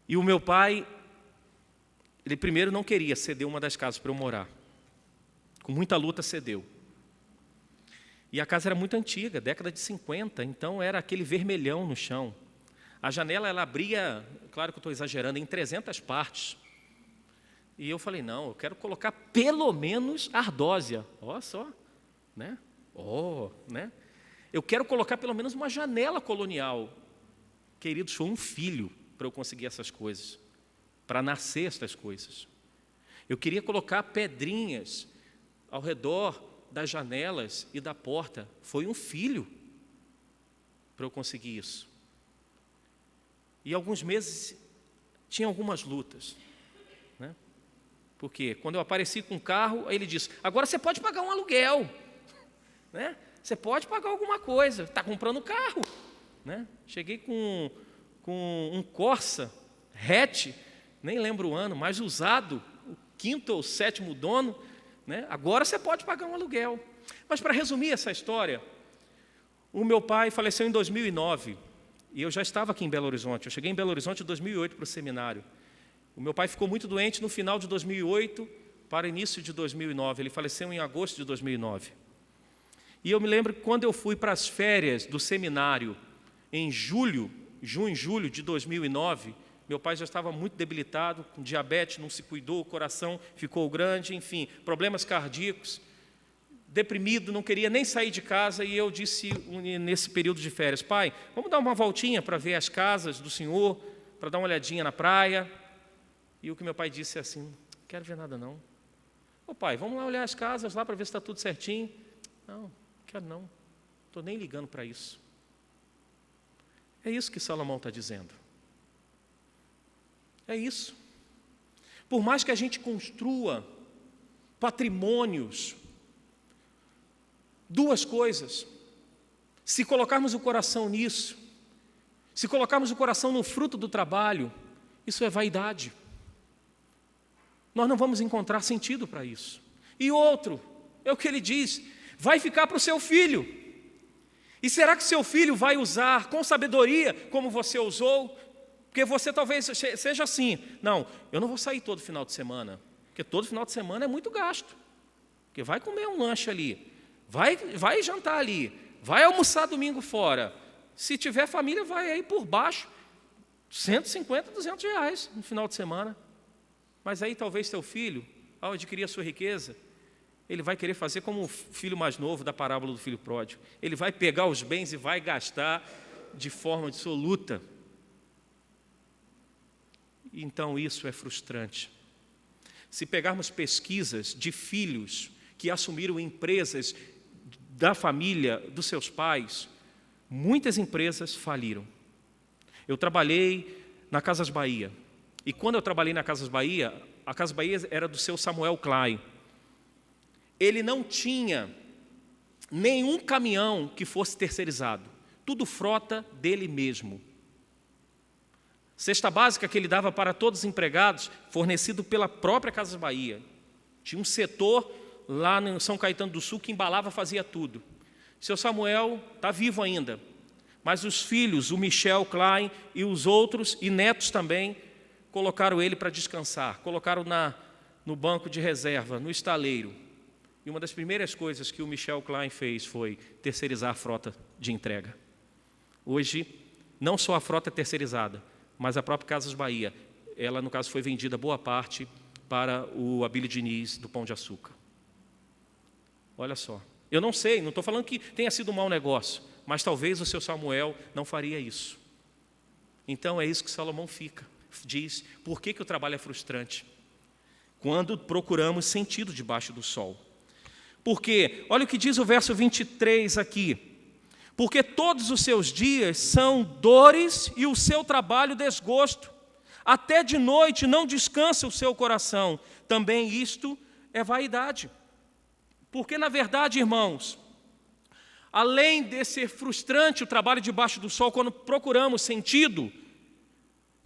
E o meu pai, ele primeiro não queria ceder uma das casas para eu morar. Com muita luta cedeu. E a casa era muito antiga, década de 50, então era aquele vermelhão no chão. A janela, ela abria, claro que eu estou exagerando, em 300 partes. E eu falei, não, eu quero colocar pelo menos ardósia. Ó só, né? Né? Eu quero colocar pelo menos uma janela colonial. Queridos, foi um filho para eu conseguir essas coisas, para nascer estas coisas. Eu queria colocar pedrinhas ao redor das janelas e da porta. Foi um filho para eu conseguir isso. E alguns meses tinha algumas lutas, né? Porque quando eu apareci com o carro, aí ele disse: agora você pode pagar um aluguel, né? Você pode pagar alguma coisa, está comprando carro, né? Cheguei com um Corsa hatch, nem lembro o ano, mas usado, o 5º ou 7º dono, né? Agora você pode pagar um aluguel. Mas para resumir essa história, o meu pai faleceu em 2009 e eu já estava aqui em Belo Horizonte. Eu cheguei em Belo Horizonte em 2008 para o seminário. O meu pai ficou muito doente no final de 2008 para o início de 2009. Ele faleceu em agosto de 2009. E eu me lembro que quando eu fui para as férias do seminário, em junho e julho de 2009, meu pai já estava muito debilitado, com diabetes, não se cuidou, o coração ficou grande, enfim, problemas cardíacos, deprimido, não queria nem sair de casa. E eu disse nesse período de férias: pai, vamos dar uma voltinha para ver as casas do senhor, para dar uma olhadinha na praia. E o que meu pai disse é assim: não quero ver nada não. Ô pai, vamos lá olhar as casas lá para ver se está tudo certinho. Não quero não, estou nem ligando para isso. É isso que Salomão está dizendo. É isso. Por mais que a gente construa patrimônios, duas coisas: se colocarmos o coração nisso, se colocarmos o coração no fruto do trabalho, isso é vaidade. Nós não vamos encontrar sentido para isso. E outro, é o que ele diz: vai ficar para o seu filho. E será que seu filho vai usar com sabedoria como você usou? Porque você talvez seja assim: não, eu não vou sair todo final de semana, porque todo final de semana é muito gasto. Porque vai comer um lanche ali, vai jantar ali, vai almoçar domingo fora. Se tiver família, vai aí por baixo, 150, 200 reais no final de semana. Mas aí talvez seu filho, ao adquirir a sua riqueza, ele vai querer fazer como o filho mais novo da parábola do filho pródigo. Ele vai pegar os bens e vai gastar de forma absoluta. Então isso é frustrante. Se pegarmos pesquisas de filhos que assumiram empresas da família dos seus pais, muitas empresas faliram. Eu trabalhei na Casas Bahia. E quando eu trabalhei na Casas Bahia, a Casas Bahia era do seu Samuel Klein. Ele não tinha nenhum caminhão que fosse terceirizado. Tudo frota dele mesmo. Cesta básica que ele dava para todos os empregados, fornecido pela própria Casas Bahia. Tinha um setor lá em São Caetano do Sul que embalava, fazia tudo. Seu Samuel está vivo ainda, mas os filhos, o Michel Klein e os outros, e netos também, colocaram ele para descansar, colocaram no banco de reserva, no estaleiro. E uma das primeiras coisas que o Michel Klein fez foi terceirizar a frota de entrega. Hoje, não só a frota é terceirizada, mas a própria Casas Bahia, ela no caso foi vendida boa parte para o Abílio Diniz do Pão de Açúcar. Olha só, eu não sei, não estou falando que tenha sido um mau negócio, mas talvez o seu Samuel não faria isso. Então é isso que Salomão diz: por que o trabalho é frustrante? Quando procuramos sentido debaixo do sol. Porque, olha o que diz o verso 23 aqui: porque todos os seus dias são dores e o seu trabalho desgosto, até de noite não descansa o seu coração. Também isto é vaidade. Porque, na verdade, irmãos, além de ser frustrante o trabalho debaixo do sol, quando procuramos sentido,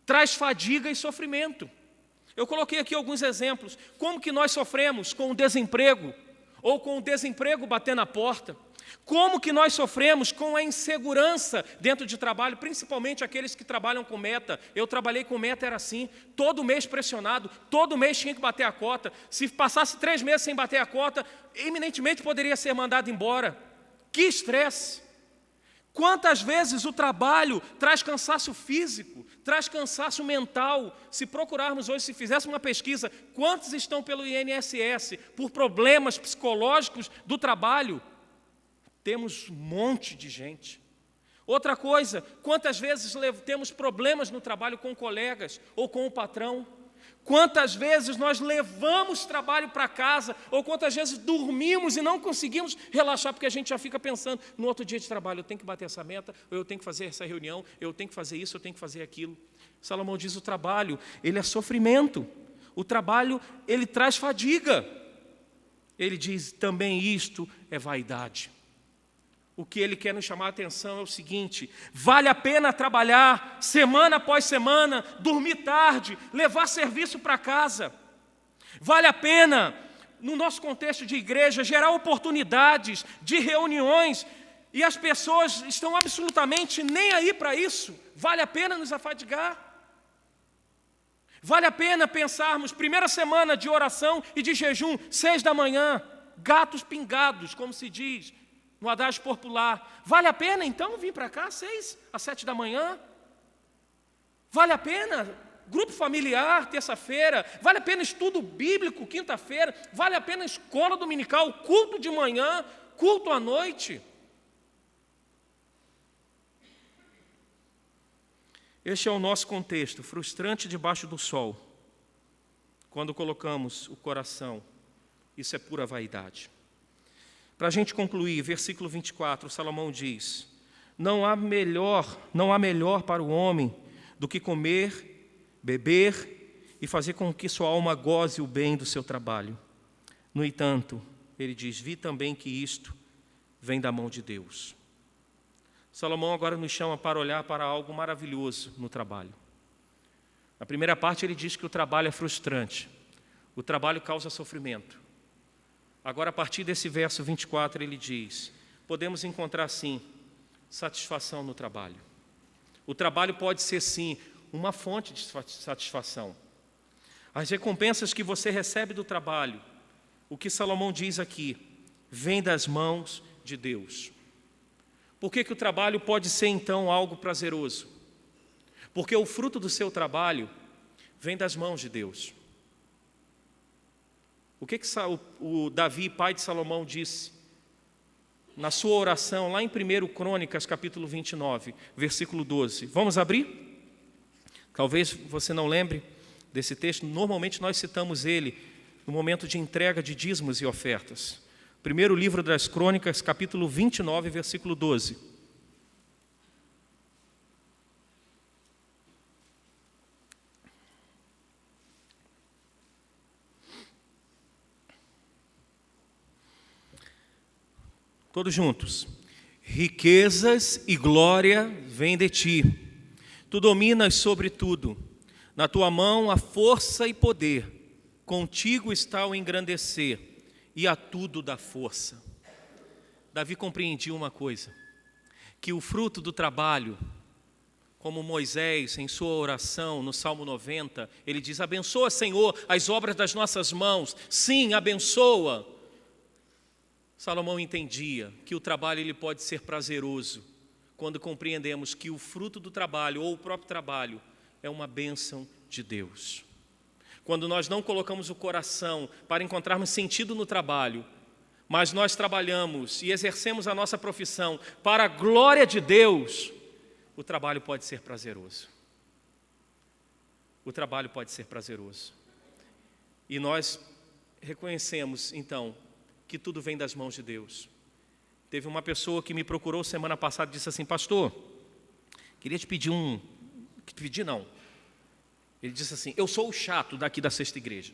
traz fadiga e sofrimento. Eu coloquei aqui alguns exemplos. Como que nós sofremos com o desemprego, ou com o desemprego bater na porta? Como que nós sofremos com a insegurança dentro de trabalho, principalmente aqueles que trabalham com meta. Eu trabalhei com meta, era assim, todo mês pressionado, todo mês tinha que bater a cota. Se passasse 3 meses sem bater a cota, eminentemente poderia ser mandado embora. Que estresse! Quantas vezes o trabalho traz cansaço físico, traz cansaço mental. Se procurarmos hoje, se fizéssemos uma pesquisa, quantos estão pelo INSS por problemas psicológicos do trabalho? Temos um monte de gente. Outra coisa, quantas vezes temos problemas no trabalho com colegas ou com o patrão? Quantas vezes nós levamos trabalho para casa, ou quantas vezes dormimos e não conseguimos relaxar, porque a gente já fica pensando, no outro dia de trabalho, eu tenho que bater essa meta, ou eu tenho que fazer essa reunião, eu tenho que fazer isso, eu tenho que fazer aquilo. Salomão diz, o trabalho, ele é sofrimento. O trabalho, ele traz fadiga. Ele diz, também isto é vaidade. O que ele quer nos chamar a atenção é o seguinte: vale a pena trabalhar semana após semana, dormir tarde, levar serviço para casa. Vale a pena, no nosso contexto de igreja, gerar oportunidades de reuniões, e as pessoas estão absolutamente nem aí para isso. Vale a pena nos afadigar? Vale a pena pensarmos, primeira semana de oração e de jejum, 6 da manhã, gatos pingados, como se diz no adágio popular. Vale a pena, então, vir para cá 6 às 7 da manhã? Vale a pena grupo familiar, terça-feira? Vale a pena estudo bíblico, quinta-feira? Vale a pena escola dominical, culto de manhã, culto à noite? Este é o nosso contexto, frustrante debaixo do sol. Quando colocamos o coração, isso é pura vaidade. Para a gente concluir, versículo 24, Salomão diz, não há melhor para o homem do que comer, beber e fazer com que sua alma goze o bem do seu trabalho. No entanto, ele diz, vi também que isto vem da mão de Deus. Salomão agora nos chama para olhar para algo maravilhoso no trabalho. Na primeira parte ele diz que o trabalho é frustrante, o trabalho causa sofrimento. Agora, a partir desse verso 24, ele diz, podemos encontrar, sim, satisfação no trabalho. O trabalho pode ser, sim, uma fonte de satisfação. As recompensas que você recebe do trabalho, o que Salomão diz aqui, vem das mãos de Deus. Por que o trabalho pode ser, então, algo prazeroso? Porque o fruto do seu trabalho vem das mãos de Deus. O que o Davi, pai de Salomão, disse na sua oração, lá em 1 Crônicas, capítulo 29, versículo 12. Vamos abrir? Talvez você não lembre desse texto, normalmente nós citamos ele no momento de entrega de dízimos e ofertas. Primeiro livro das Crônicas, capítulo 29, versículo 12. Todos juntos. Riquezas e glória vêm de ti. Tu dominas sobre tudo. Na tua mão há força e poder. Contigo está o engrandecer e a tudo dá força. Davi compreendia uma coisa, que o fruto do trabalho, como Moisés em sua oração no Salmo 90, ele diz, abençoa, Senhor, as obras das nossas mãos. Sim, abençoa. Salomão entendia que o trabalho ele pode ser prazeroso quando compreendemos que o fruto do trabalho ou o próprio trabalho é uma bênção de Deus. Quando nós não colocamos o coração para encontrarmos sentido no trabalho, mas nós trabalhamos e exercemos a nossa profissão para a glória de Deus, o trabalho pode ser prazeroso. O trabalho pode ser prazeroso. E nós reconhecemos, então, que tudo vem das mãos de Deus. Teve uma pessoa que me procurou semana passada e disse assim, pastor, queria te pedir Ele disse assim, eu sou o chato daqui da Sexta Igreja.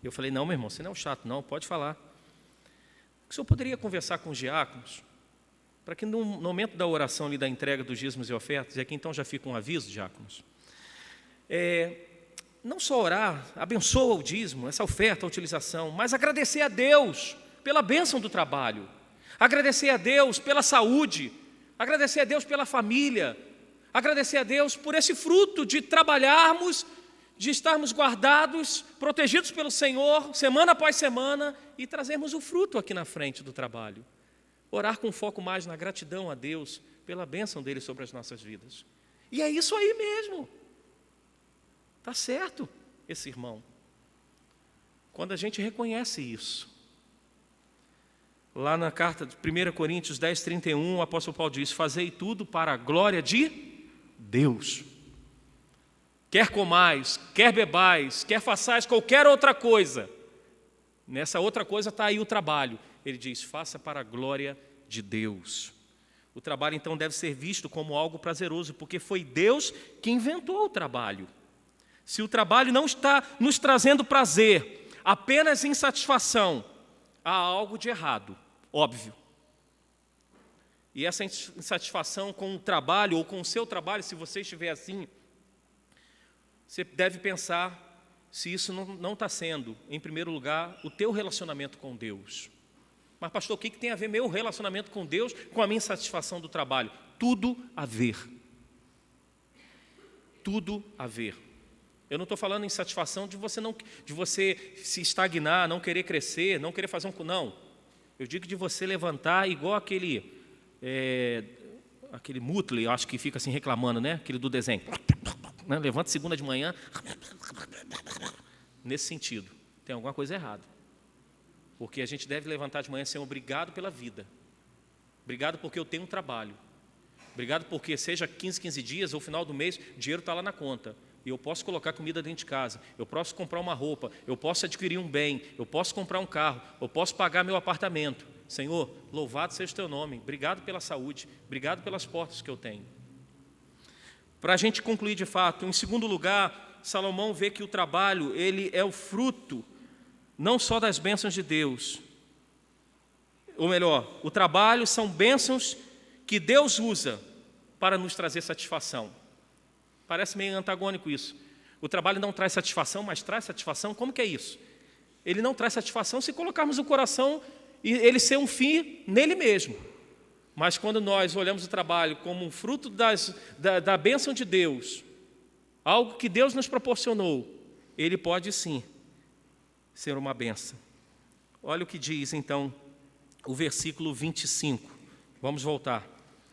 Eu falei, não, meu irmão, você não é o chato, não, pode falar. O senhor poderia conversar com os diáconos, para que no momento da oração ali, da entrega dos dízimos e ofertas, e aqui então já fica um aviso, diáconos, não só orar, abençoa o dízimo, essa oferta, a utilização, mas agradecer a Deus pela bênção do trabalho, agradecer a Deus pela saúde, agradecer a Deus pela família, agradecer a Deus por esse fruto de trabalharmos, de estarmos guardados, protegidos pelo Senhor, semana após semana, e trazermos o fruto aqui na frente do trabalho. Orar com foco mais na gratidão a Deus, pela bênção dEle sobre as nossas vidas. E é isso aí mesmo. Está certo, esse irmão. Quando a gente reconhece isso, Lá na carta de 1 Coríntios 10, 31, o apóstolo Paulo diz: fazei tudo para a glória de Deus. Quer comais, quer bebais, quer façais qualquer outra coisa, nessa outra coisa está aí o trabalho. Ele diz: faça para a glória de Deus. O trabalho então deve ser visto como algo prazeroso, porque foi Deus que inventou o trabalho. Se o trabalho não está nos trazendo prazer, apenas insatisfação, há algo de errado, óbvio. E essa insatisfação com o trabalho ou com o seu trabalho, se você estiver assim, você deve pensar se isso não está sendo, em primeiro lugar, o teu relacionamento com Deus. Mas pastor, o que tem a ver meu relacionamento com Deus com a minha insatisfação do trabalho? Tudo a ver. Tudo a ver. Eu não estou falando em satisfação de você se estagnar, não querer crescer, não querer fazer um... Não. Eu digo de você levantar igual aquele Mutley, acho que fica assim reclamando, né? Aquele do desenho. Levanta segunda de manhã. Nesse sentido, tem alguma coisa errada. Porque a gente deve levantar de manhã sendo obrigado pela vida. Obrigado porque eu tenho um trabalho. Obrigado porque seja 15 dias ou final do mês, o dinheiro está lá na conta. E eu posso colocar comida dentro de casa, eu posso comprar uma roupa, eu posso adquirir um bem, eu posso comprar um carro, eu posso pagar meu apartamento. Senhor, louvado seja o teu nome, obrigado pela saúde, obrigado pelas portas que eu tenho. Para a gente concluir de fato, em segundo lugar, Salomão vê que o trabalho, ele é o fruto não só das bênçãos de Deus, ou melhor, o trabalho são bênçãos que Deus usa para nos trazer satisfação. Parece meio antagônico isso. O trabalho não traz satisfação, mas traz satisfação. Como que é isso? Ele não traz satisfação se colocarmos o coração e ele ser um fim nele mesmo. Mas quando nós olhamos o trabalho como um fruto da bênção de Deus, algo que Deus nos proporcionou, ele pode sim ser uma bênção. Olha o que diz então o versículo 25. Vamos voltar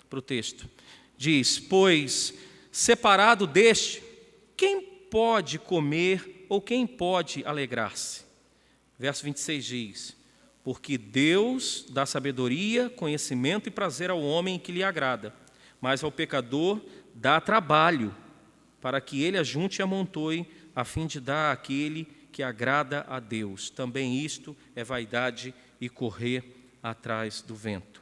para o texto. Diz: pois separado deste, quem pode comer ou quem pode alegrar-se? Verso 26 diz: porque Deus dá sabedoria, conhecimento e prazer ao homem que lhe agrada, mas ao pecador dá trabalho, para que ele ajunte e amontoe, a fim de dar àquele que agrada a Deus. Também isto é vaidade e correr atrás do vento.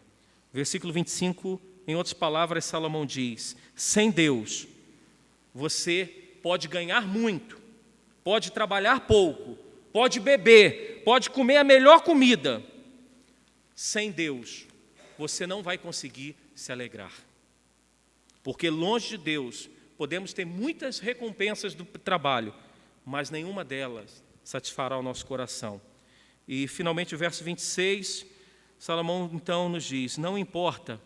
Versículo 25, em outras palavras, Salomão diz: sem Deus, você pode ganhar muito, pode trabalhar pouco, pode beber, pode comer a melhor comida. Sem Deus, você não vai conseguir se alegrar. Porque longe de Deus, podemos ter muitas recompensas do trabalho, mas nenhuma delas satisfará o nosso coração. E finalmente o verso 26, Salomão então nos diz: não importa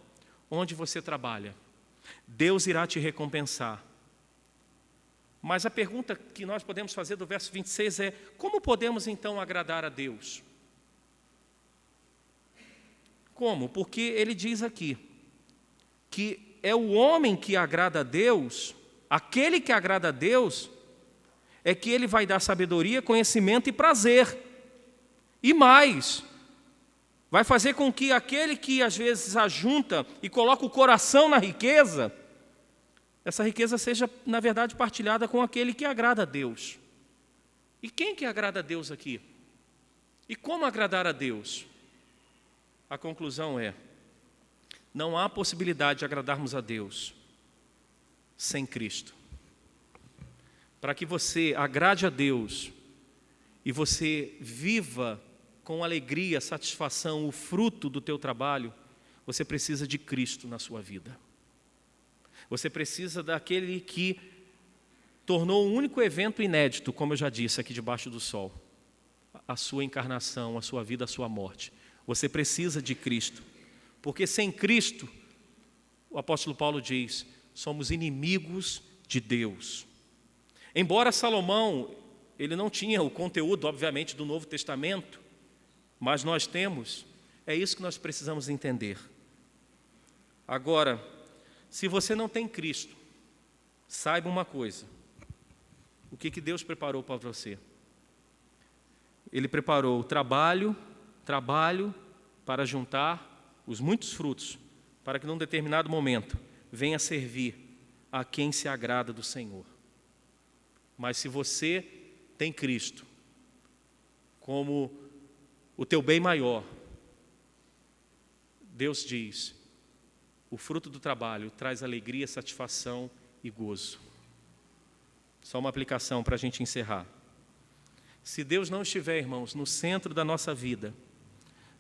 onde você trabalha, Deus irá te recompensar. Mas a pergunta que nós podemos fazer do verso 26 é: como podemos então agradar a Deus? Como? Porque ele diz aqui que é o homem que agrada a Deus, aquele que agrada a Deus, é que ele vai dar sabedoria, conhecimento e prazer. E mais, vai fazer com que aquele que às vezes ajunta e coloca o coração na riqueza, essa riqueza seja, na verdade, partilhada com aquele que agrada a Deus. E quem que agrada a Deus aqui? E como agradar a Deus? A conclusão é: não há possibilidade de agradarmos a Deus sem Cristo. Para que você agrade a Deus e você viva com alegria, satisfação, o fruto do teu trabalho, você precisa de Cristo na sua vida. Você precisa daquele que tornou um único evento inédito, como eu já disse aqui debaixo do sol, a sua encarnação, a sua vida, a sua morte. Você precisa de Cristo, porque sem Cristo, o apóstolo Paulo diz, somos inimigos de Deus. Embora Salomão, ele não tinha o conteúdo, obviamente, do Novo Testamento, mas nós temos, é isso que nós precisamos entender. Agora, se você não tem Cristo, saiba uma coisa: o que Deus preparou para você? Ele preparou o trabalho para juntar os muitos frutos, para que num determinado momento venha servir a quem se agrada do Senhor. Mas se você tem Cristo como o teu bem maior, Deus diz, o fruto do trabalho traz alegria, satisfação e gozo. Só uma aplicação para a gente encerrar. Se Deus não estiver, irmãos, no centro da nossa vida,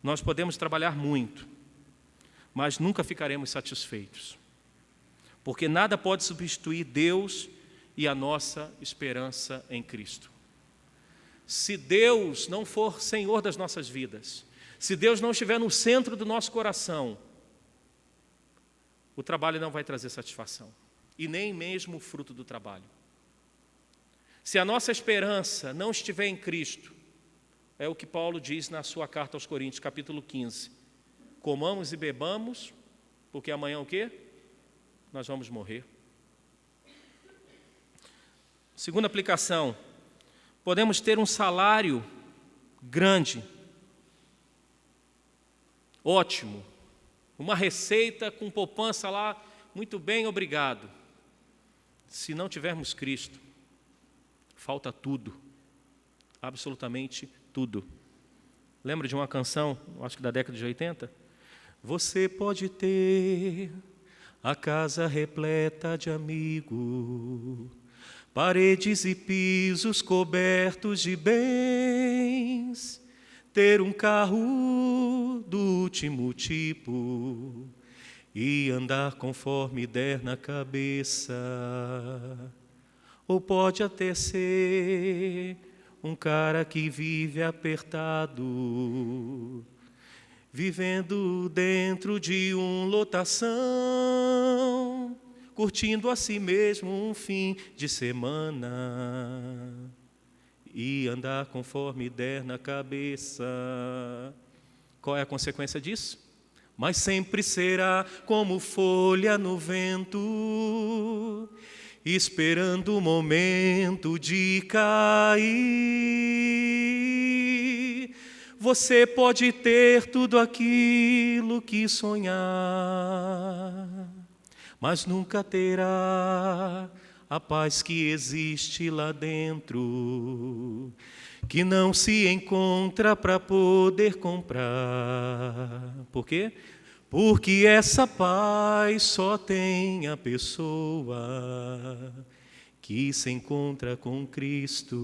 nós podemos trabalhar muito, mas nunca ficaremos satisfeitos. Porque nada pode substituir Deus e a nossa esperança em Cristo. Se Deus não for Senhor das nossas vidas, se Deus não estiver no centro do nosso coração, o trabalho não vai trazer satisfação, e nem mesmo o fruto do trabalho. Se a nossa esperança não estiver em Cristo, é o que Paulo diz na sua carta aos Coríntios, capítulo 15. Comamos e bebamos, porque amanhã o quê? Nós vamos morrer. Segunda aplicação, podemos ter um salário grande, ótimo, uma receita com poupança lá, muito bem, obrigado. Se não tivermos Cristo, falta tudo, absolutamente tudo. Lembra de uma canção, acho que da década de 80? Você pode ter a casa repleta de amigos, paredes e pisos cobertos de bens, ter um carro do último tipo e andar conforme der na cabeça. Ou pode até ser um cara que vive apertado, vivendo dentro de uma lotação, curtindo a si mesmo um fim de semana e andar conforme der na cabeça. Qual é a consequência disso? Mas sempre será como folha no vento, esperando o momento de cair. Você pode ter tudo aquilo que sonhar, mas nunca terá a paz que existe lá dentro, que não se encontra para poder comprar. Por quê? Porque essa paz só tem a pessoa que se encontra com Cristo.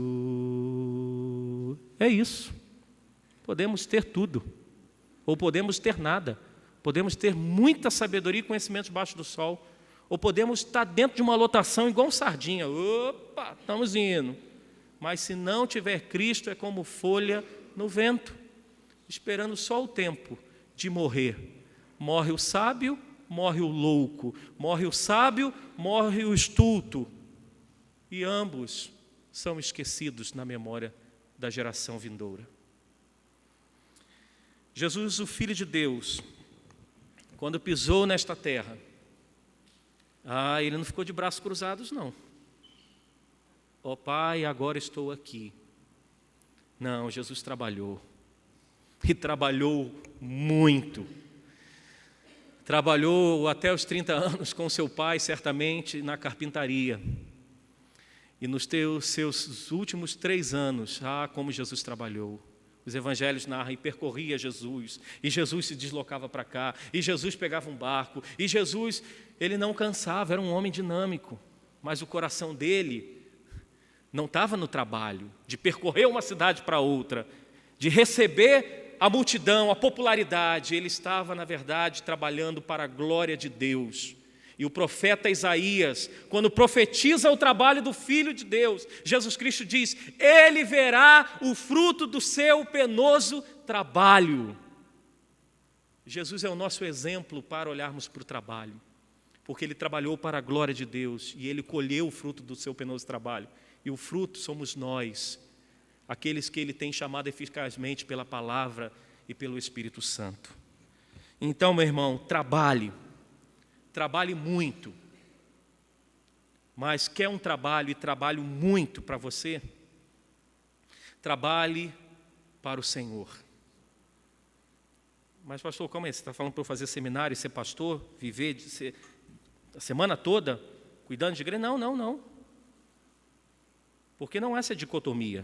É isso. Podemos ter tudo, ou podemos ter nada. Podemos ter muita sabedoria e conhecimento debaixo do sol, ou podemos estar dentro de uma lotação igual um sardinha. Opa, estamos indo. Mas se não tiver Cristo, é como folha no vento, esperando só o tempo de morrer. Morre o sábio, morre o louco. Morre o sábio, morre o estulto. E ambos são esquecidos na memória da geração vindoura. Jesus, o Filho de Deus, quando pisou nesta terra, ele não ficou de braços cruzados, não. Ó Pai, agora estou aqui. Não, Jesus trabalhou. E trabalhou muito. Trabalhou até os 30 anos com seu pai, certamente, na carpintaria. E nos seus últimos 3 anos, como Jesus trabalhou. Os evangelhos narram, e percorria Jesus, e Jesus se deslocava para cá, e Jesus pegava um barco, e Jesus, ele não cansava, era um homem dinâmico, mas o coração dele não estava no trabalho, de percorrer uma cidade para outra, de receber a multidão, a popularidade. Ele estava, na verdade, trabalhando para a glória de Deus. E o profeta Isaías, quando profetiza o trabalho do Filho de Deus, Jesus Cristo diz, ele verá o fruto do seu penoso trabalho. Jesus é o nosso exemplo para olharmos para o trabalho, porque ele trabalhou para a glória de Deus e ele colheu o fruto do seu penoso trabalho. E o fruto somos nós, aqueles que ele tem chamado eficazmente pela palavra e pelo Espírito Santo. Então, meu irmão, trabalhe muito, mas quer um trabalho e trabalho muito para você? Trabalhe para o Senhor. Mas pastor, como é? Você está falando para eu fazer seminário, ser pastor, viver a semana toda cuidando de igreja? Não. Porque não há essa dicotomia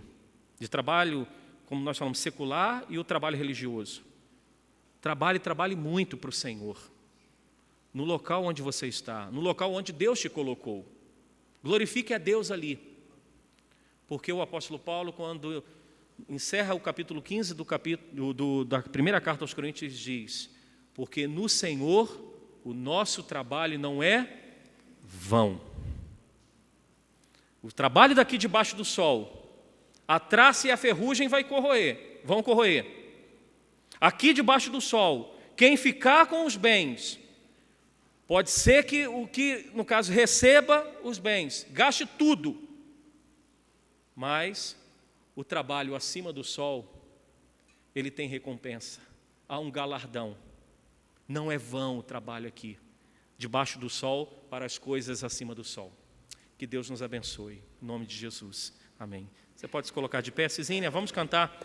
de trabalho, como nós falamos, secular e o trabalho religioso. Trabalhe muito para o Senhor, no local onde você está, no local onde Deus te colocou. Glorifique a Deus ali. Porque o apóstolo Paulo, quando encerra o capítulo 15 da primeira carta aos Coríntios, diz: porque no Senhor o nosso trabalho não é vão. O trabalho daqui debaixo do sol, a traça e a ferrugem vão corroer. Aqui debaixo do sol, quem ficar com os bens, pode ser que no caso, receba os bens, gaste tudo, mas o trabalho acima do sol, ele tem recompensa, há um galardão. Não é vão o trabalho aqui, debaixo do sol, para as coisas acima do sol. Que Deus nos abençoe, em nome de Jesus. Amém. Você pode se colocar de pé, Cisínia, vamos cantar